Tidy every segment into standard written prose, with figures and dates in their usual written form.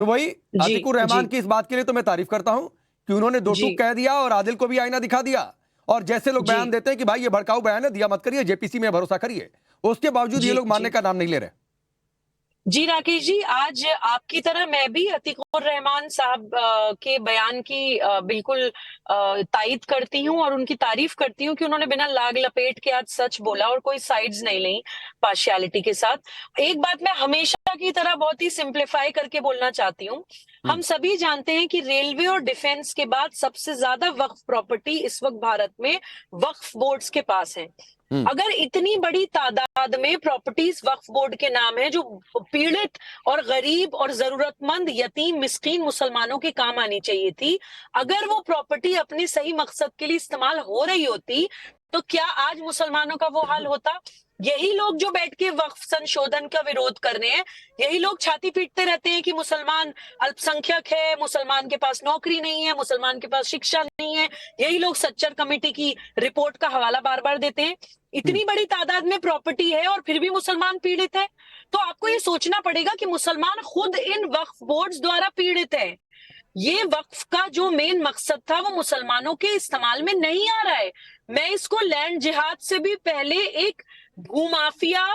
तो वही अतीकुर रहमान की इस बात के लिए तो मैं तारीफ करता हूं कि उन्होंने दो टूक कह दिया और आदिल को भी आईना दिखा दिया। और जैसे लोग बयान देते हैं कि भाई ये भड़काऊ बयान है, दिया मत करिए, जेपीसी में भरोसा करिए, उसके बावजूद ये लोग मानने का नाम नहीं ले रहे। जी राकेश जी, आज आपकी तरह मैं भी अतीकुर रहमान साहब के बयान की बिल्कुल तायीद करती हूं और उनकी तारीफ करती हूं कि उन्होंने बिना लाग लपेट के आज सच बोला और कोई साइड्स नहीं ली पार्शियलिटी के साथ। एक बात मैं हमेशा की तरह बहुत ही सिंप्लीफाई करके बोलना चाहती हूँ। हम सभी जानते हैं कि रेलवे और डिफेंस के बाद सबसे ज्यादा वक्फ प्रॉपर्टी इस वक्त भारत में वक्फ बोर्ड्स के पास है। अगर इतनी बड़ी तादाद में प्रॉपर्टीज वक्फ बोर्ड के नाम है जो पीड़ित और गरीब और जरूरतमंद यतीम मिस्कीन मुसलमानों के काम आनी चाहिए थी, अगर वो प्रॉपर्टी अपने सही मकसद के लिए इस्तेमाल हो रही होती तो क्या आज मुसलमानों का वो हाल होता? यही लोग जो बैठ के वक्फ संशोधन का विरोध कर रहे हैं, यही लोग छाती पीटते रहते हैं कि मुसलमान अल्पसंख्यक है, मुसलमान के पास नौकरी नहीं है, मुसलमान के पास शिक्षा नहीं है, यही लोग सच्चर कमेटी की रिपोर्ट का हवाला बार बार देते हैं। इतनी बड़ी तादाद में प्रॉपर्टी है और फिर भी मुसलमान पीड़ित है। तो आपको ये सोचना पड़ेगा कि मुसलमान खुद इन वक्फ बोर्ड्स द्वारा पीड़ित है। ये वक्फ का जो मेन मकसद था वो मुसलमानों के इस्तेमाल में नहीं आ रहा है। मैं इसको लैंड जिहाद से भी पहले एक भूमाफिया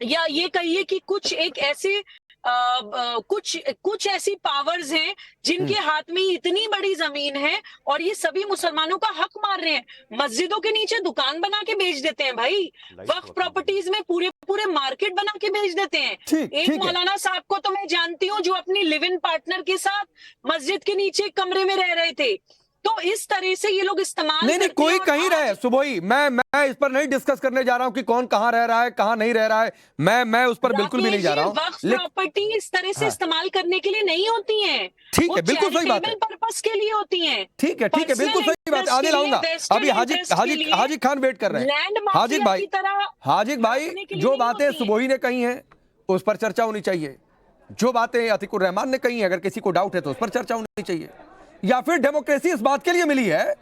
या ये कहिए कि कुछ एक ऐसे कुछ ऐसी पावर्स हैं जिनके हाथ में इतनी बड़ी जमीन है और ये सभी मुसलमानों का हक मार रहे हैं। मस्जिदों के नीचे दुकान बना के बेच देते हैं भाई, वक्फ प्रॉपर्टीज में पूरे पूरे मार्केट बना के बेच देते हैं। एक मौलाना साहब को तो मैं जानती हूँ जो अपनी लिव इन पार्टनर के साथ मस्जिद के नीचे कमरे में रह रहे थे। तो इस तरह से ये लोग इस्तेमाल नहीं कोई कहीं रहे सुबोई, मैं इस पर नहीं डिस्कस करने जा रहा हूं कि कौन कहां रह रहा है कहां नहीं रह रहा है, मैं उस पर बिल्कुल भी नहीं जा रहा हूं। वक्फ प्रॉपर्टी इस तरह से इस्तेमाल करने के लिए नहीं होती है। ठीक है, बिल्कुल सही बात है, पर्पस के लिए होती है। ठीक है बिल्कुल सही बात। आगे लाऊंगा, अभी हाजी खान वेट कर रहे हैं। हाजिक भाई जो बातें सुबोही ने कही हैं उस पर चर्चा होनी चाहिए, जो बातें अतीकुर रहमान ने कही, अगर किसी को डाउट है तो उस पर चर्चा होनी चाहिए। या फिर डेमोक्रेसी इस बात के लिए मिली है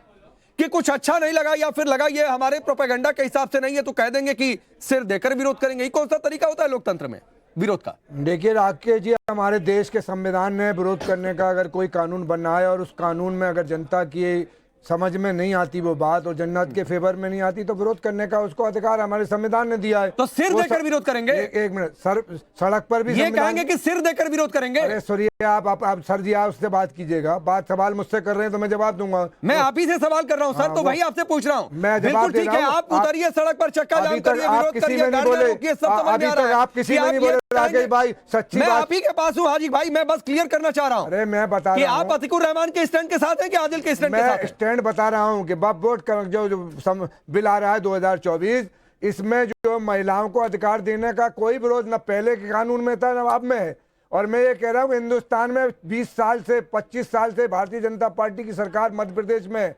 कि कुछ अच्छा नहीं लगा या फिर लगा ये हमारे प्रोपेगेंडा के हिसाब से नहीं है तो कह देंगे कि सिर देकर विरोध करेंगे। ये कौन सा तरीका होता है लोकतंत्र में विरोध का? देखिए राकेश जी, हमारे देश के संविधान में विरोध करने का अगर कोई कानून बनना है और उस कानून में अगर जनता की समझ में नहीं आती वो बात और जन्नत के फेवर में नहीं आती तो विरोध करने का उसको अधिकार हमारे संविधान ने दिया है। तो सिर देकर विरोध करेंगे? एक मिनट सर, सड़क पर भी ये कहेंगे कि सिर देकर विरोध करेंगे? अरे सॉरी, आप सर जी आप उससे बात कीजिएगा, बात सवाल मुझसे कर रहे हैं तो मैं जवाब दूंगा। मैं आप ही से सवाल कर रहा हूँ सर, तो वही आपसे पूछ रहा हूँ। मैं जवाब दे रहा हूँ, आप उतरिए सड़क पर, चक्का जाम करिए, विरोध करिए, अभी तक आप किसी में नहीं बोले राकेश भाई, सच्ची मैं आप ही के पास हूँ हाजी भाई, मैं बस क्लियर करना चाह रहा हूँ। अरे मैं बता रहा हूँ आप अतीकुर रहमान के स्टैंड के साथ हैं कि आदिल के स्टैंड के साथ? मैं स्टैंड बता रहा हूँ कि वक्फ बोर्ड का जो बिल आ रहा है 2024, इसमें जो महिलाओं को अधिकार देने का कोई विरोध न पहले के कानून में था न अब में है। और मैं ये कह रहा हूँ हिंदुस्तान में 20 साल से 25 साल से भारतीय जनता पार्टी की सरकार मध्य प्रदेश में,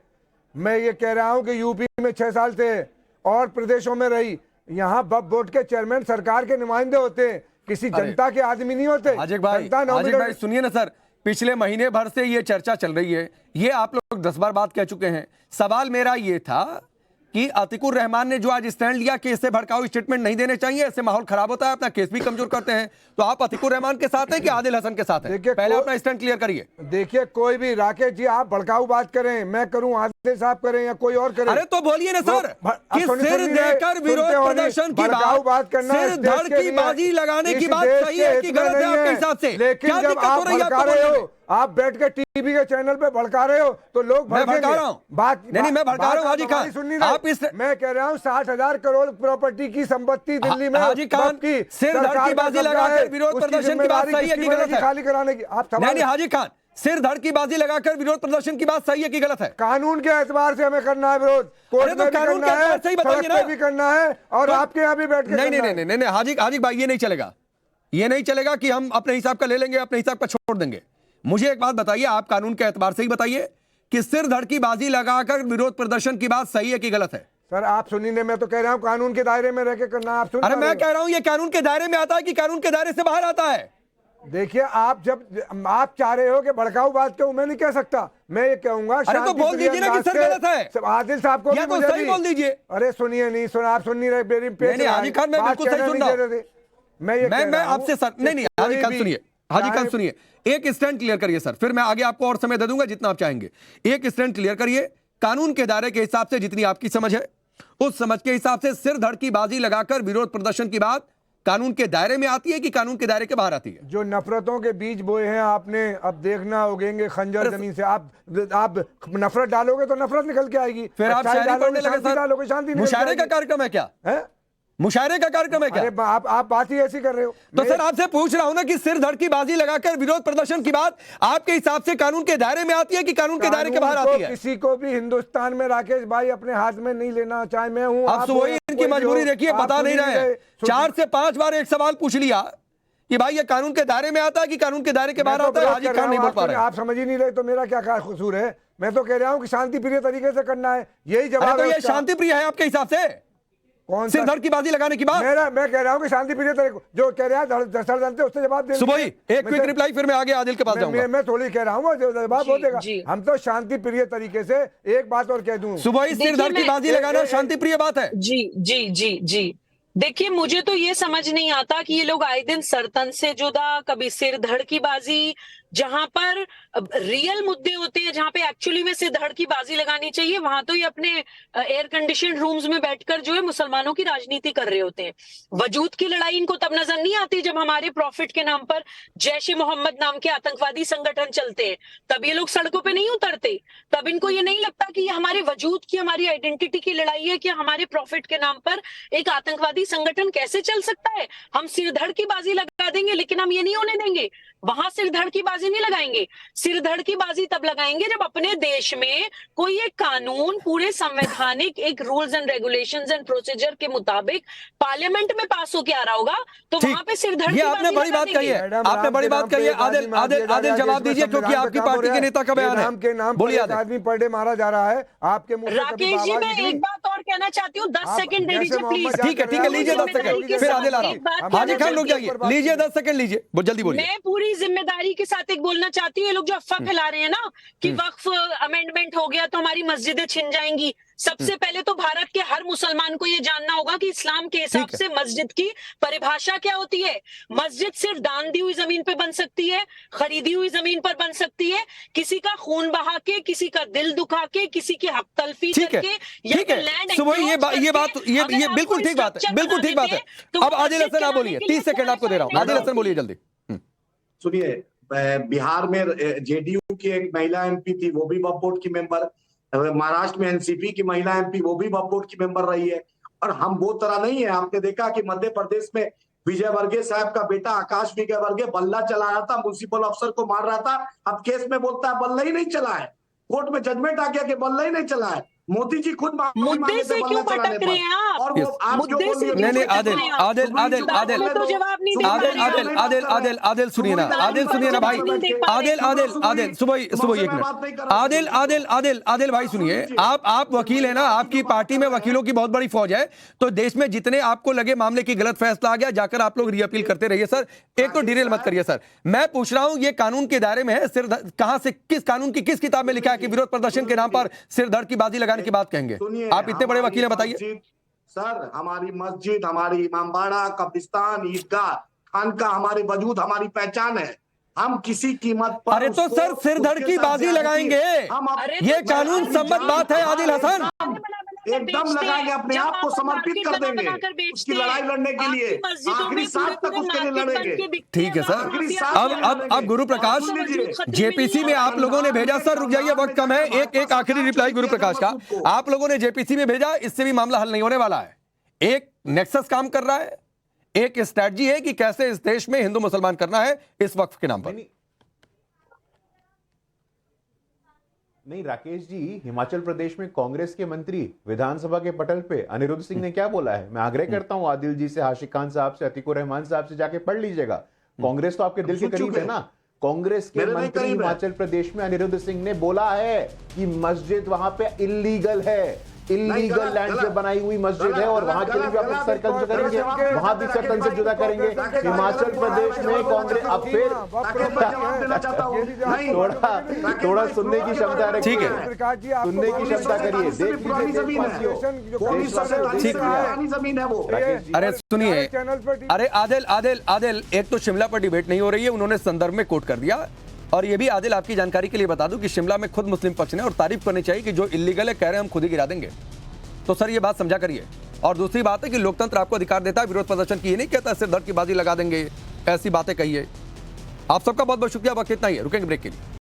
मैं ये कह रहा हूँ कि यूपी में 6 साल से और प्रदेशों में रही, यहाँ वक्फ बोर्ड के चेयरमैन सरकार के नुमाइंदे होते हैं, किसी जनता के आदमी नहीं होते। हाजिक भाई सुनिए ना सर, पिछले महीने भर से ये चर्चा चल रही है, ये आप लोग 10 बार बात कह चुके हैं। सवाल मेरा ये था कि अतीकुर रहमान ने जो आज स्टैंड लिया कि इससे भड़काऊ स्टेटमेंट नहीं देने चाहिए, इससे माहौल खराब होता है, अपना केस भी कमजोर करते हैं, तो आप अतीकुर रहमान के साथ हैं कि आदिल हसन के साथ हैं? पहले अपना स्टैंड क्लियर करिए। देखिए कोई भी, राकेश जी आप भड़काऊ बात करें, मैं करूं, आदिल साहब करें या कोई और करे, अरे तो बोलिए ना सर कि सिर देकर विरोध प्रदर्शन की बात करना, सिर धड़ की बाजी लगाने की बात सही है कि गलत है आपके हिसाब से? लेकिन जब आप भड़का रहे हो, आप बैठ के टीवी के चैनल पे भड़का रहे हो तो लोग भड़का रहा हूँ, बात नहीं मैं भड़का रहा हूँ हाजी खान, आप इस मैं कह रहा हूँ 60,000 करोड़ प्रॉपर्टी की संपत्ति दिल्ली में हाजी खान की सिर धड़ की बाजी लगाकर विरोध प्रदर्शन की बात सही है कि गलत है? खाली कराने की आप नहीं हाजी खान, सिर धड़ की बाजी लगाकर विरोध प्रदर्शन की बात सही है कि गलत है? कानून के एतबार से हमें करना है विरोध, कोर्ट में भी करना है, सड़क पे भी करना है और आपके यहाँ भी बैठ के नहीं हाजी भाई, ये नहीं चलेगा, ये नहीं चलेगा कि हम अपने हिसाब का ले लेंगे, अपने हिसाब का छोड़ देंगे। मुझे एक बात बताइए, आप कानून के एतबार से ही बताइए कि सिर धड़ की बाजी लगाकर विरोध प्रदर्शन की बात सही है कि गलत है? सर आप सुनिए, मैं तो कह रहा हूं कानून के दायरे में रह के करना है। आप सुन, अरे मैं कह रहा हूं ये कानून के दायरे में आता है कि कानून के दायरे से बाहर आता है? देखिए आप जब आप चाह रहे हो कि भड़काऊ बात क्यों, मैं नहीं कह सकता, मैं ये कहूंगा अरे तो बोल दीजिए ना कि सर गलत है। आदिल साहब को या तो सही बोल दीजिए। अरे सुनिए, नहीं सुना, आप सुन नहीं रहे। हाजी खान मैं बिल्कुल सही सुन रहा हूं। मैं आपसे सर नहीं हाजी खान सुनिए, हाजी खान सुनिए, एक स्टैंड क्लियर करिए सर, फिर मैं आगे आपको और समय दे दूंगा जितना आप चाहेंगे। एक स्टैंड क्लियर करिए, कानून के दायरे के हिसाब से जितनी आपकी समझ है उस समझ के हिसाब से सिर धड़ की बाजी लगाकर विरोध प्रदर्शन की बात कानून के दायरे में आती है कि कानून के दायरे के बाहर आती है? जो नफरतों के बीज बोए हैं आपने, अब देखना उगेंगे खंजर जमीन से। आप नफरत डालोगे तो नफरत निकल के आएगी, फिर आप शायरी पढ़ने लगे सर। डालोगे शांति। मुशायरे का कार्यक्रम है क्या? है मुशायरे का कार्यक्रम है क्या? अरे आप बात ही ऐसी कर रहे हो। तो सर आपसे पूछ रहा हूं ना कि सिर धड़ की बाजी लगाकर विरोध प्रदर्शन की बात आपके हिसाब से कानून के दायरे में आती है कि कानून के दायरे के बाहर आती है? किसी को भी हिंदुस्तान में राकेश भाई अपने हाथ में नहीं लेना, चाहे मैं हूं आप वही इनकी मजबूरी देखिए, बता नहीं रहे। 4 से 5 बार एक सवाल पूछ लिया कि भाई ये कानून के दायरे में आता है कि कानून के दायरे के बाहर आता है। हाजी खान नहीं बोल पा रहे। आप समझ ही नहीं रहे तो मेरा क्या कसूर है? मैं तो कह रहा हूं कि शांति प्रिय तरीके से करना है, यही जवाब। तो ये शांति प्रिय है आपके हिसाब से? कौन सिर धड़ की बाजी लगाने की बात? मैं कह रहा हूं कि शांति प्रिय तरीके जो कह रहा है सर जानते उससे जवाब दे। सुबह एक क्विक रिप्लाई, फिर मैं आगे आदिल के पास जाऊंगा। मैं थोड़ी कह रहा हूं जवाब हो देगा। हम तो शांति प्रिय तरीके से एक बात और कह दूं, सुबह सिर धड़ की बाजी लगाना शांति प्रिय बात है? जी जी जी जी। देखिए मुझे तो ये समझ नहीं आता कि ये लोग आए दिन सरतन से जुदा, कभी सिर धड़ की बाजी, जहां पर रियल मुद्दे होते हैं, जहां पे एक्चुअली में सिर धड़ की बाजी लगानी चाहिए, वहां तो ये अपने एयर कंडीशन रूम्स में बैठकर जो है मुसलमानों की राजनीति कर रहे होते हैं। वजूद की लड़ाई इनको तब नजर नहीं आती जब हमारे प्रॉफिट के नाम पर जैश ए मोहम्मद नाम के आतंकवादी संगठन चलते हैं, तब ये लोग सड़कों पे नहीं उतरते। तब इनको ये नहीं लगता कि ये हमारे वजूद की, हमारी आइडेंटिटी की लड़ाई है कि हमारे प्रॉफिट के नाम पर एक आतंकवादी संगठन कैसे चल सकता है। हम सिर धड़ की बाजी लगा देंगे, लेकिन हम ये नहीं होने देंगे, वहां सिर धड़ की बाजी नहीं लगाएंगे। सिर धड़ की बाजी तब लगाएंगे जब अपने देश में कोई एक कानून पूरे संवैधानिक एक rules and regulations and procedure के मुताबिक पार्लियामेंट में पास होके आ रहा होगा, तो वहां पे सिर धड़ की बाजी आपने बड़ी बात कही है, आपने बड़ी बात कही है। आदिल जवाब दीजिए क्योंकि आपकी पार्टी के नेता का बयान है। के नाम बोलिए, आदमी पर डे मारा जा रहा है आपके मुंह से। राकेश जी मैं एक बात और कहना चाहती हूँ, 10 सेकंड दे दीजिए प्लीज। ठीक है लीजिए 10 सेकंड, फिर आदिल आ रहा हूँ। हाजी खान रुक जाइए, लीजिए 10 सेकंड लीजिए, बहुत जल्दी बोलिए। मैं पूरी जिम्मेदारी के साथ एक बोलना चाहती हूँ, ये लोग जो अफवाह फैला रहे हैं ना कि वक्फ अमेंडमेंट हो गया तो हमारी मस्जिदें छिन जाएंगी। सबसे पहले तो भारत के हर मुसलमान को ये जानना होगा कि इस्लाम के हिसाब से मस्जिद की परिभाषा क्या होती है। मस्जिद सिर्फ दान दी हुई जमीन पे बन सकती है, खरीदी हुई जमीन पर बन सकती है, किसी का खून बहा के, किसी का दिल दुखा के, किसी की हक तलफी करके, ठीक है सुबह ये बिल्कुल ठीक बात है, बिल्कुल ठीक बात है। अब आदिल हसन आप बोलिए, 30 सेकंड आपको दे रहा हूँ। आदिल हसन बोलिए जल्दी। सुनिए, बिहार में जेडीयू की एक महिला एमपी थी, वो भी वक्फ बोर्ड की मेंबर। महाराष्ट्र में एनसीपी की महिला एमपी, वो भी वक्फ बोर्ड की मेंबर रही है। और हम वो तरह नहीं है। आपने देखा कि मध्य प्रदेश में विजय वर्गीय साहब का बेटा आकाश विजय वर्गीय बल्ला चला रहा था, म्युनिसिपल अफसर को मार रहा था। अब केस में बोलता है बल्ला ही नहीं चला है, कोर्ट में जजमेंट आ गया कि बल्ला ही नहीं चला है। मोदी जी खुद मुद्दे से क्यों भटक रहे हैं आप? और वो आप मुद्दे से नहीं आदिल सुनिए ना भाई, आदिल सुबह एक मिनट, आदिल भाई सुनिए, आप वकील है ना, आपकी पार्टी में वकीलों की बहुत बड़ी फौज है, तो देश में जितने आपको लगे मामले की गलत फैसला आ गया जाकर आप लोग रीअपील करते रहिए सर। एक तो डिरेल मत करिए सर। मैं पूछ रहा हूं ये कानून के दायरे में है, सिर कहां से, किस कानून की किस किताब में लिखा है कि विरोध प्रदर्शन के नाम पर सिर धड़ की बाजी लगाने की बात कहेंगे? आप इतने बड़े वकील हैं, बताइए सर। हमारी मस्जिद, हमारी इमामबाड़ा, कब्रिस्तान, ईदगाह, खानका हमारे वजूद, हमारी पहचान है। हम किसी कीमत पर अरे तो सर सिर धड़ की बाजी लगाएंगे, ये कानून सम्मत बात है आदिल हसन। एकदम लगाएंगे, अपने आप को समर्पित कर देंगे उसकी लड़ाई लड़ने के लिए, आखिरी सांस तक उसके लिए लड़ेंगे। ठीक है सर। अब गुरु प्रकाश, जेपीसी में आप लोगों ने भेजा, सर रुक जाइए वक्त कम है, एक आखिरी रिप्लाई गुरु प्रकाश का। आप लोगों ने जेपीसी में भेजा, इससे भी मामला हल नहीं होने वाला है। एक नेक्सस काम कर रहा है, एक स्ट्रैटेजी है कि कैसे इस देश में हिंदू मुसलमान करना है इस वक्फ के नाम पर। नहीं राकेश जी, हिमाचल प्रदेश में कांग्रेस के मंत्री विधानसभा के पटल पे अनिरुद्ध सिंह ने क्या बोला है? मैं आग्रह करता हूं आदिल जी से, आशिक खान साहब से, अतीकुर रहमान साहब से जाके पढ़ लीजिएगा। कांग्रेस तो आपके दिल के करीब है ना। कांग्रेस के मंत्री हिमाचल प्रदेश में अनिरुद्ध सिंह ने बोला है कि मस्जिद वहां पे इल्लीगल है, इलीगल लैंड पे बनाई हुई मस्जिद है और वहां के लिए भी आप लोग सर्कल करेंगे, वहां भी सर्कल से जुदा करेंगे। हिमाचल प्रदेश में कांग्रेस अब फिर थोड़ा सुनने की क्षमता रखिए, ठीक है, सुनने की क्षमता करिए। जमीन है वो। अरे सुनिए, अरे आदिल, एक तो शिमला पर डिबेट नहीं हो रही है, उन्होंने संदर्भ में कोट कर दिया। और ये भी आदिल आपकी जानकारी के लिए बता दूं कि शिमला में खुद मुस्लिम पक्ष ने और तारीफ करनी चाहिए कि जो इलीगल है कह रहे हैं हम खुद ही गिरा देंगे। तो सर ये बात समझा करिए। और दूसरी बात है कि लोकतंत्र आपको अधिकार देता है विरोध प्रदर्शन की, ये नहीं कहता सिर दर्द की बाजी लगा देंगे, ऐसी बातें कहिए। आप सबका बहुत बहुत शुक्रिया। वक्त इतना ही है, रुकेंगे ब्रेक के लिए।